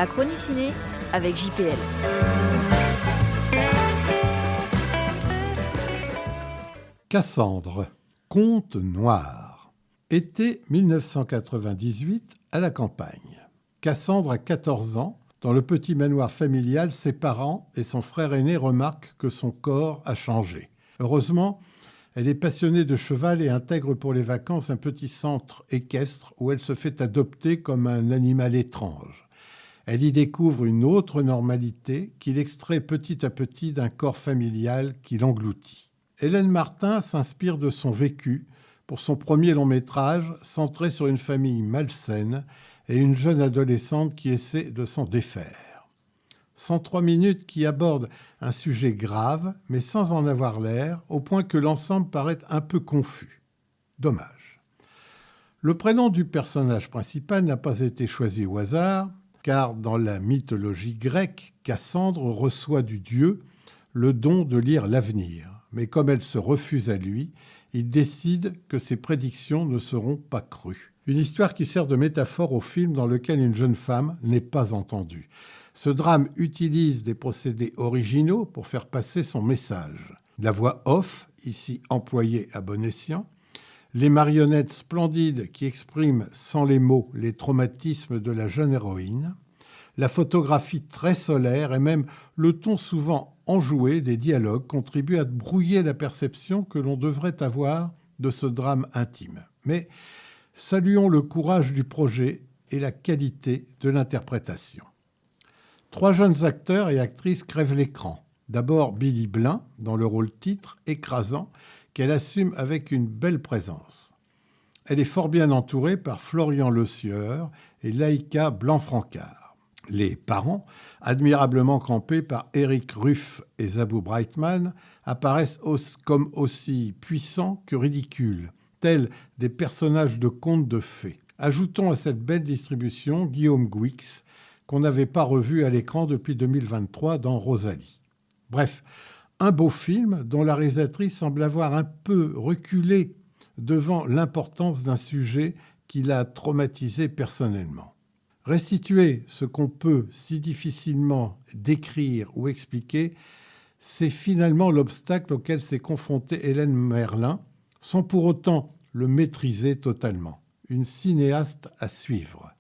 La chronique ciné avec JPL. Cassandre, conte noir. Été 1998 à la campagne. Cassandre a 14 ans. Dans le petit manoir familial, ses parents et son frère aîné remarquent que son corps a changé. Heureusement, elle est passionnée de cheval et intègre pour les vacances un petit centre équestre où elle se fait adopter comme un animal étrange. Elle y découvre une autre normalité qu'il extrait petit à petit d'un corps familial qui l'engloutit. Hélène Martin s'inspire de son vécu pour son premier long métrage centré sur une famille malsaine et une jeune adolescente qui essaie de s'en défaire. 103 minutes qui aborde un sujet grave, mais sans en avoir l'air, au point que l'ensemble paraît un peu confus. Dommage. Le prénom du personnage principal n'a pas été choisi au hasard, car dans la mythologie grecque, Cassandre reçoit du dieu le don de lire l'avenir. Mais comme elle se refuse à lui, il décide que ses prédictions ne seront pas crues. Une histoire qui sert de métaphore au film dans lequel une jeune femme n'est pas entendue. Ce drame utilise des procédés originaux pour faire passer son message. La voix off, ici employée à bon escient, les marionnettes splendides qui expriment sans les mots les traumatismes de la jeune héroïne, la photographie très solaire et même le ton souvent enjoué des dialogues contribuent à brouiller la perception que l'on devrait avoir de ce drame intime. Mais saluons le courage du projet et la qualité de l'interprétation. 3 jeunes acteurs et actrices crèvent l'écran. D'abord Billy Blin, dans le rôle titre, écrasant, qu'elle assume avec une belle présence. Elle est fort bien entourée par Florian Lecieur et Laïka Blanc-Francard. Les parents, admirablement campés par Eric Ruff et Zabou Breitman, apparaissent comme aussi puissants que ridicules, tels des personnages de contes de fées. Ajoutons à cette belle distribution Guillaume Gouix, qu'on n'avait pas revu à l'écran depuis 2023 dans Rosalie. Bref, un beau film dont la réalisatrice semble avoir un peu reculé devant l'importance d'un sujet qui l'a traumatisé personnellement. Restituer ce qu'on peut si difficilement décrire ou expliquer, c'est finalement l'obstacle auquel s'est confrontée Hélène Merlin, sans pour autant le maîtriser totalement. Une cinéaste à suivre.